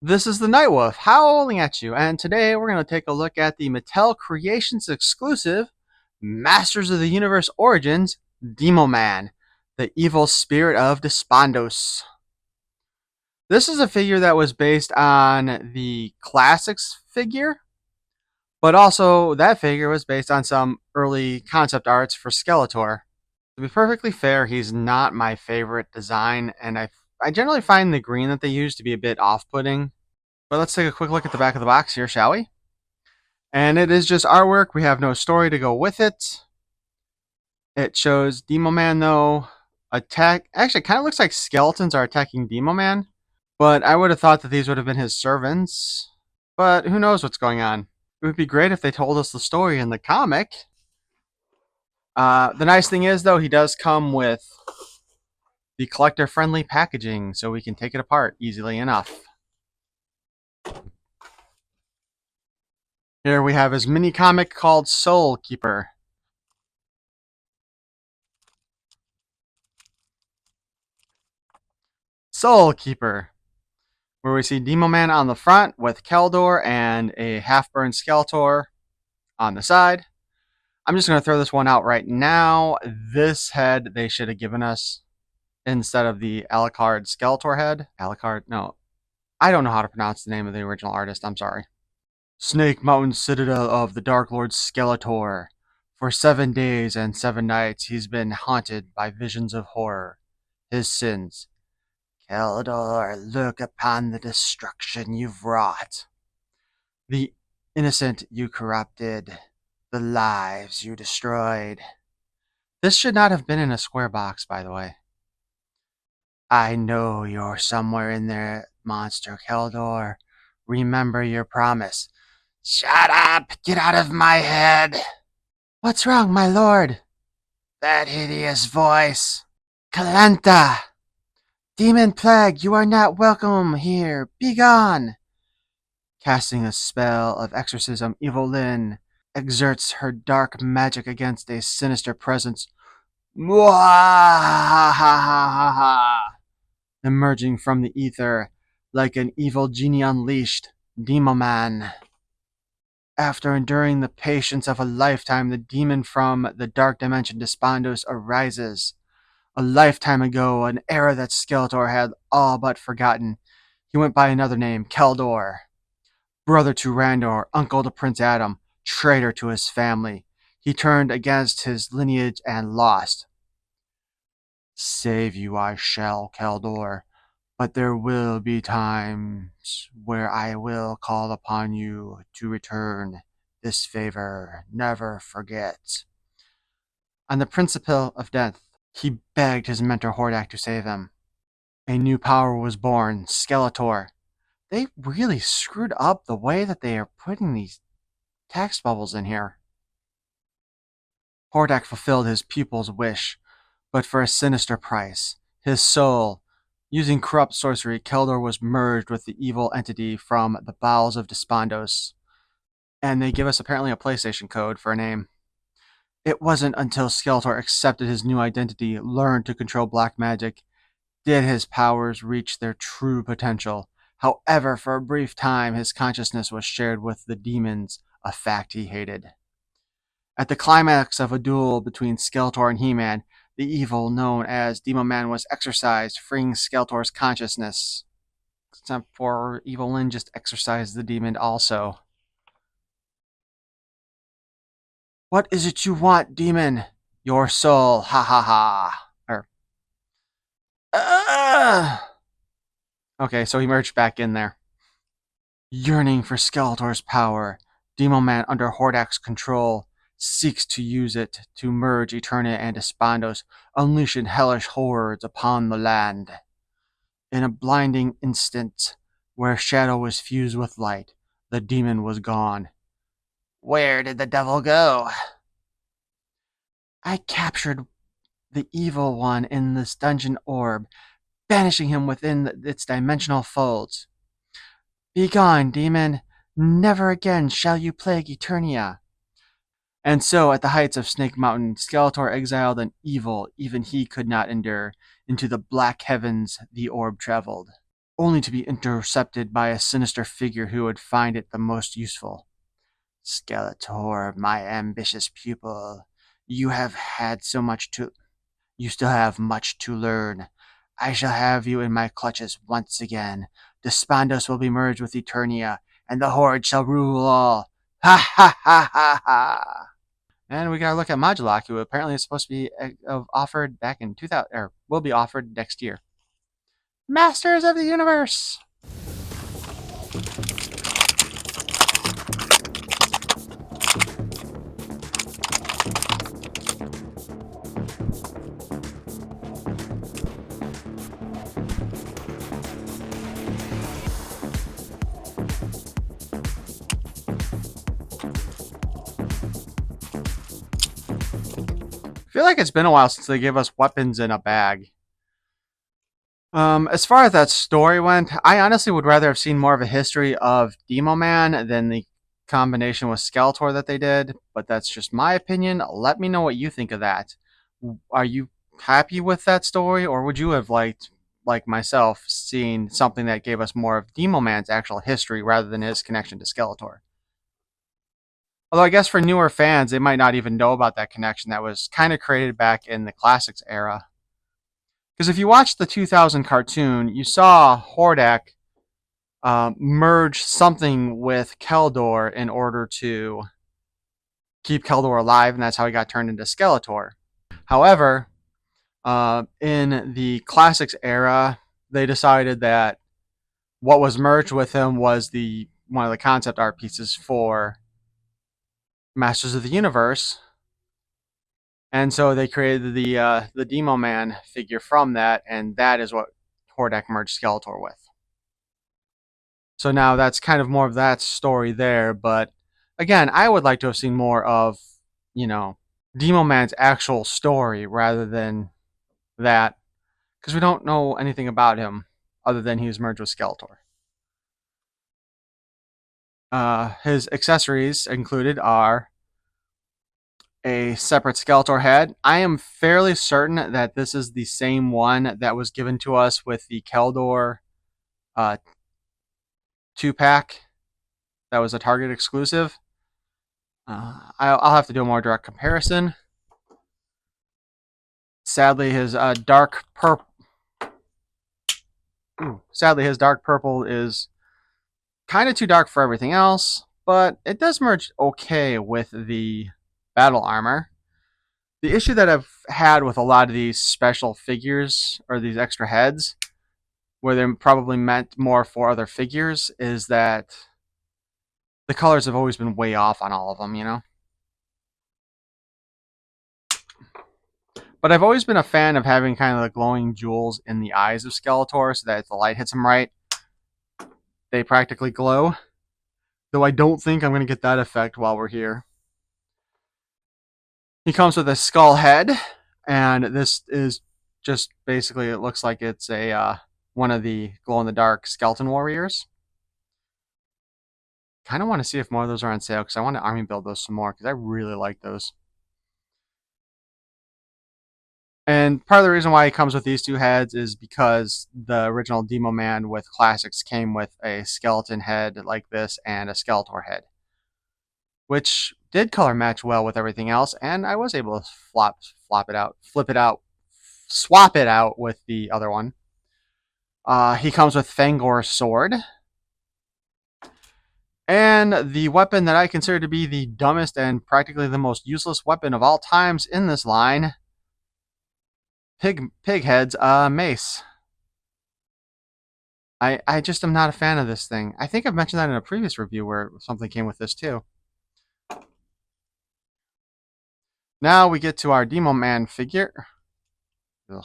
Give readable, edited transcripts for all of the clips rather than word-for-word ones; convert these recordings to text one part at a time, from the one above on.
This is the Nightwolf howling at you, and today we're going to take a look at the Mattel Creations exclusive Masters of the Universe Origins Demoman, the Evil Spirit of Despondos. This is a figure that was based on the Classics figure, but also that figure was based on some early concept arts for Skeletor. To be perfectly fair, he's not my favorite design, and I generally find the green that they use to be a bit off-putting. But let's take a quick look at the back of the box here, shall we? And it is just artwork. We have no story to go with it. It shows Demoman, though, attack. Actually, it kind of looks like skeletons are attacking Demoman. But I would have thought that these would have been his servants. But who knows what's going on? It would be great if they told us the story in the comic. The nice thing is, though, he does come with the collector-friendly packaging, so we can take it apart easily enough. Here we have his mini comic called Soul Keeper. Soul Keeper, where we see Demoman on the front with Keldor and a half-burned Skeletor on the side. I'm just going to throw this one out right now. This head they should have given us instead of the Alucard Skeletor head. Alucard, no. I don't know how to pronounce the name of the original artist. I'm sorry. Snake Mountain Citadel of the Dark Lord Skeletor. For 7 days and 7 nights he's been haunted by visions of horror. His sins. Keldor, look upon the destruction you've wrought. The innocent you corrupted. The lives you destroyed. This should not have been in a square box, by the way. I know you're somewhere in there, monster Keldor. Remember your promise. Shut up! Get out of my head! What's wrong, my lord? That hideous voice. Calenta! Demon plague, you are not welcome here. Begone! Casting a spell of exorcism, Evil Lyn exerts her dark magic against a sinister presence. Emerging from the ether like an evil genie unleashed, Demoman. After enduring the patience of a lifetime, the demon from the dark dimension Despondos arises. A lifetime ago, an era that Skeletor had all but forgotten, he went by another name, Keldor. Brother to Randor, uncle to Prince Adam, traitor to his family. He turned against his lineage and lost. Save you I shall, Keldor, but there will be times where I will call upon you to return this favor. Never forget. On the principle of death, he begged his mentor Hordak to save him. A new power was born, Skeletor. They really screwed up the way that they are putting these text bubbles in here. Hordak fulfilled his pupil's wish, but for a sinister price. His soul. Using corrupt sorcery, Keldor was merged with the evil entity from the bowels of Despondos. And they give us apparently a PlayStation code for a name. It wasn't until Skeletor accepted his new identity, learned to control black magic, did his powers reach their true potential. However, for a brief time, his consciousness was shared with the demons, a fact he hated. At the climax of a duel between Skeletor and He-Man, the evil known as Demoman was exorcised, freeing Skeletor's consciousness. Except for Evil Lyn just exorcised the demon also. What is it you want, demon? Your soul, ha ha ha. Okay, so he merged back in there. Yearning for Skeletor's power, Demoman, under Hordak's control, seeks to use it to merge Eternia and Despondos, unleashing hellish hordes upon the land. In a blinding instant, where shadow was fused with light, the demon was gone. Where did the devil go? I captured the evil one in this dungeon orb, banishing him within its dimensional folds. Begone, demon! Never again shall you plague Eternia. And so, at the heights of Snake Mountain, Skeletor exiled an evil even he could not endure. Into the black heavens the orb traveled. only to be intercepted by a sinister figure who would find it the most useful. Skeletor, my ambitious pupil, you have had so much to... You still have much to learn. I shall have you in my clutches once again. Despondos will be merged with Eternia, and the Horde shall rule all. Ha ha ha ha ha! And we gotta look at Modulok, who apparently is supposed to be offered back in 2000, or will be offered next year. Masters of the Universe! I feel like it's been a while since they gave us weapons in a bag. As far as that story went, I honestly would rather have seen more of a history of Demoman than the combination with Skeletor that they did, but that's just my opinion. Let me know what you think of that. Are you happy with that story, or would you have liked, like myself, seeing something that gave us more of Demoman's actual history rather than his connection to Skeletor? Although I guess for newer fans, they might not even know about that connection that was kind of created back in the Classics era. Because if you watched the 2000 cartoon, you saw Hordak merge something with Keldor in order to keep Keldor alive, and that's how he got turned into Skeletor. However, in the Classics era, they decided that what was merged with him was the one of the concept art pieces for Masters of the Universe, and so they created the Demoman figure from that, and that is what Hordak merged Skeletor with. So now that's kind of more of that story there, but again, I would like to have seen more of, you know, Demoman's actual story rather than that, because we don't know anything about him other than he was merged with Skeletor. His accessories included are a separate Skeletor head. I am fairly certain that this is the same one that was given to us with the Keldor 2-pack that was a Target exclusive. I'll have to do a more direct comparison. Sadly, his dark purple. Sadly, his dark purple is kind of too dark for everything else, but it does merge okay with the battle armor. The issue that I've had with a lot of these special figures or these extra heads, where they're probably meant more for other figures, is that the colors have always been way off on all of them, you know? But I've always been a fan of having kind of the glowing jewels in the eyes of Skeletor so that if the light hits them right, they practically glow. Though I don't think I'm going to get that effect while we're here. He comes with a skull head, and this is just basically, it looks like it's a one of the glow-in-the-dark skeleton warriors. Kind of want to see if more of those are on sale, because I want to army build those some more, because I really like those. And part of the reason why he comes with these two heads is because the original Demoman with Classics came with a skeleton head like this and a Skeletor head, which did color match well with everything else, and I was able to flip it out, swap it out with the other one. He comes with Fangor's sword, and the weapon that I consider to be the dumbest and practically the most useless weapon of all times in this line, Pighead's mace. I just am not a fan of this thing. I think I've mentioned that in a previous review where something came with this too. Now we get to our Demoman figure. Ugh.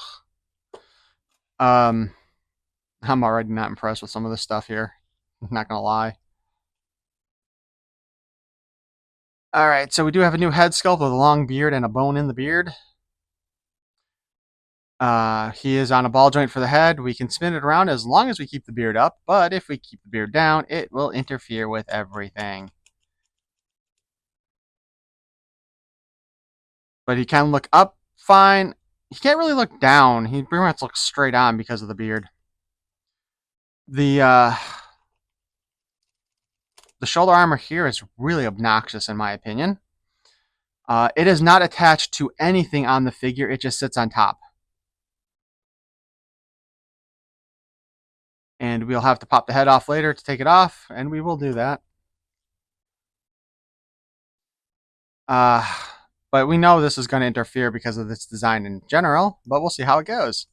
I'm already not impressed with some of this stuff here. I'm not gonna lie. Alright, so we do have a new head sculpt with a long beard and a bone in the beard. He is on a ball joint for the head. We can spin it around as long as we keep the beard up, but if we keep the beard down, it will interfere with everything. But he can look up fine. He can't really look down. He pretty much looks straight on because of the beard. The shoulder armor here is really obnoxious in my opinion. It is not attached to anything on the figure, it just sits on top. And we'll have to pop the head off later to take it off, and we will do that. Uh, but we know this is going to interfere because of its design in general, but we'll see how it goes.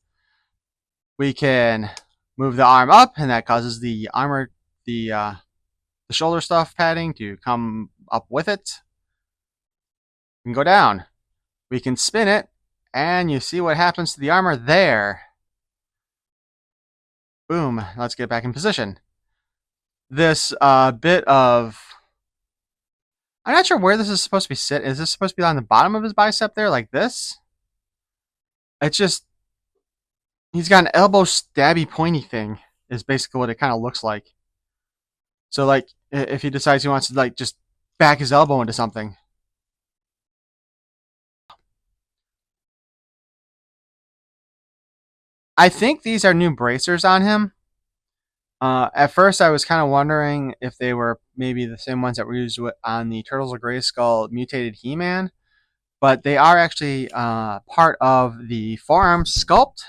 We can move the arm up, and that causes the armor, the shoulder stuff padding to come up with it. We can go down. We can spin it, and you see what happens to the armor there. Boom. Let's get back in position. This bit of... I'm not sure where this is supposed to be sit. Is this supposed to be on the bottom of his bicep there, like this? It's just... He's got an elbow stabby pointy thing, is basically what it kind of looks like. So, like, if he decides he wants to, like, just back his elbow into something. I think these are new bracers on him. At first, I was kind of wondering if they were maybe the same ones that were used on the Turtles of Grayskull mutated He-Man, but they are actually part of the forearm sculpt.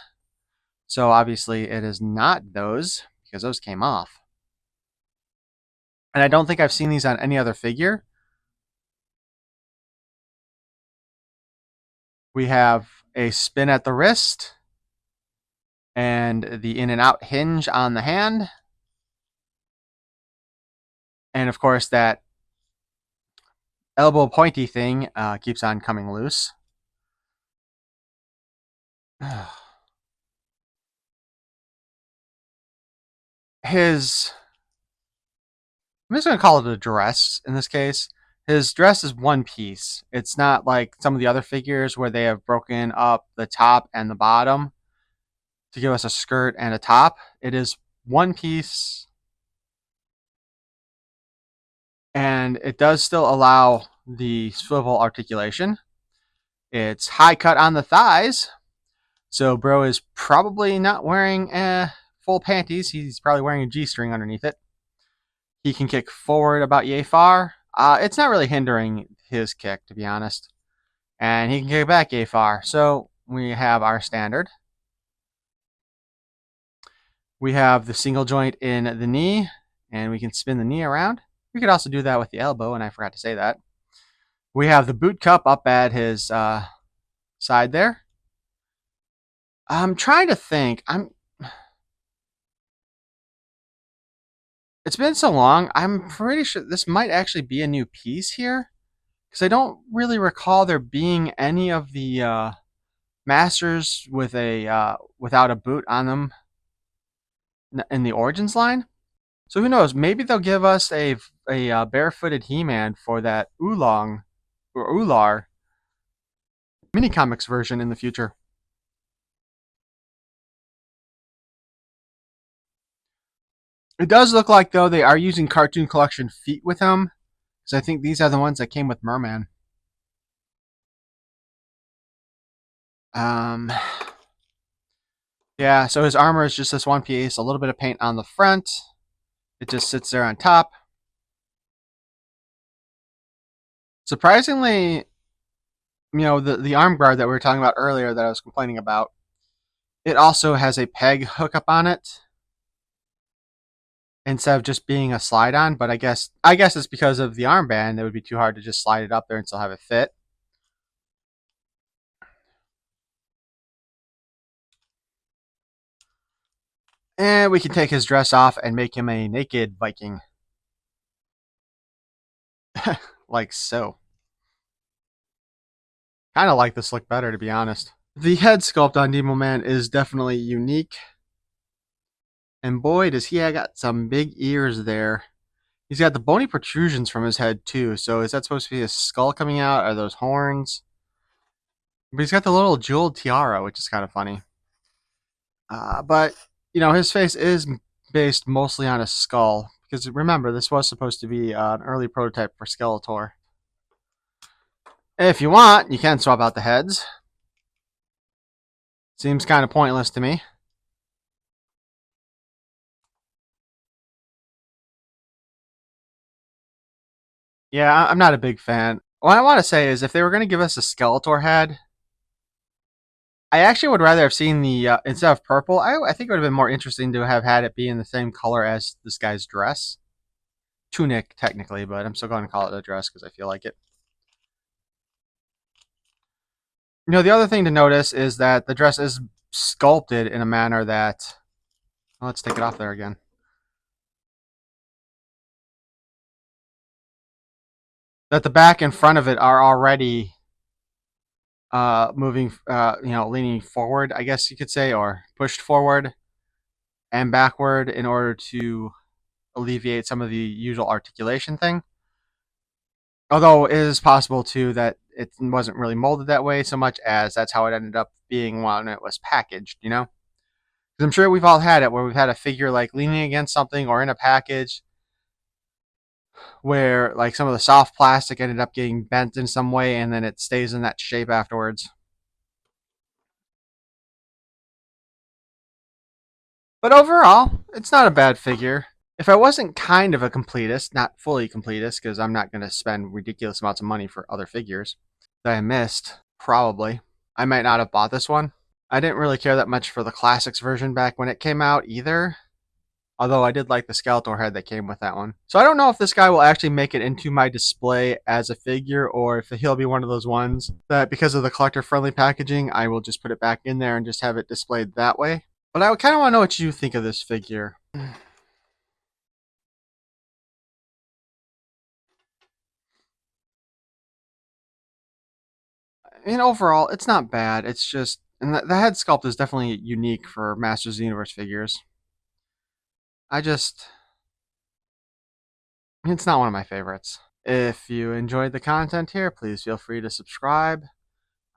So obviously, it is not those because those came off. And I don't think I've seen these on any other figure. We have a spin at the wrist and the in and out hinge on the hand. And of course, that elbow pointy thing keeps on coming loose. His... I'm just going to call it a dress in this case. His dress is one piece. It's not like some of the other figures where they have broken up the top and the bottom to give us a skirt and a top. It is one piece, and it does still allow the swivel articulation. It's high cut on the thighs, so bro is probably not wearing full panties. He's probably wearing a G-string underneath it. He can kick forward about yay far. It's not really hindering his kick, to be honest. And he can kick back yay far. So we have our standard. We have the single joint in the knee, and we can spin the knee around. We could also do that with the elbow, and I forgot to say that. We have the boot cup up at his side there. I'm trying to think. It's been so long. I'm pretty sure this might actually be a new piece here, because I don't really recall there being any of the masters with a without a boot on them in the Origins line. So who knows? Maybe they'll give us a barefooted He-Man for that Oolong or Ular mini comics version in the future. It does look like though they are using Cartoon Collection feet with him, because I think these are the ones that came with Merman. Yeah, so his armor is just this one piece, a little bit of paint on the front. It just sits there on top. Surprisingly, the arm guard that we were talking about earlier that I was complaining about, it also has a peg hookup on it instead of just being a slide on. But I guess it's because of the armband. It would be too hard to just slide it up there and still have it fit. And we can take his dress off and make him a naked Viking. Like so. Kind of like this look better, to be honest. The head sculpt on Demoman is definitely unique. And boy, does he got some big ears there. He's got the bony protrusions from his head, too. So is that supposed to be his skull coming out? Are those horns? But he's got the little jeweled tiara, which is kind of funny. But, his face is based mostly on a skull. Because remember, this was supposed to be an early prototype for Skeletor. If you want, you can swap out the heads. Seems kind of pointless to me. Yeah, I'm not a big fan. What I want to say is if they were going to give us a Skeletor head, I actually would rather have seen the, instead of purple, I think it would have been more interesting to have had it be in the same color as this guy's dress. Tunic, technically, but I'm still going to call it a dress because I feel like it. The other thing to notice is that the dress is sculpted in a manner that. Well, let's take it off there again. That the back and front of it are already moving, leaning forward, I guess you could say, or pushed forward and backward in order to alleviate some of the usual articulation thing. Although it is possible too that it wasn't really molded that way so much as that's how it ended up being when it was packaged, Because I'm sure we've all had it where we've had a figure like leaning against something or in a package where like some of the soft plastic ended up getting bent in some way and then it stays in that shape afterwards. But overall, it's not a bad figure. If I wasn't kind of a completist, not fully completist, because I'm not going to spend ridiculous amounts of money for other figures that I missed, probably, I might not have bought this one. I didn't really care that much for the classics version back when it came out either. Although I did like the Skeletor head that came with that one. So I don't know if this guy will actually make it into my display as a figure or if he'll be one of those ones that because of the collector friendly packaging, I will just put it back in there and just have it displayed that way. But I kind of want to know what you think of this figure. I mean, overall, it's not bad. It's just, and the head sculpt is definitely unique for Masters of the Universe figures. I just, it's not one of my favorites. If you enjoyed the content here, please feel free to subscribe.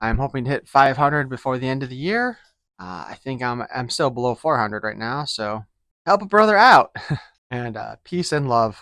I'm hoping to hit 500 before the end of the year. I think I'm still below 400 right now, so help a brother out. And peace and love.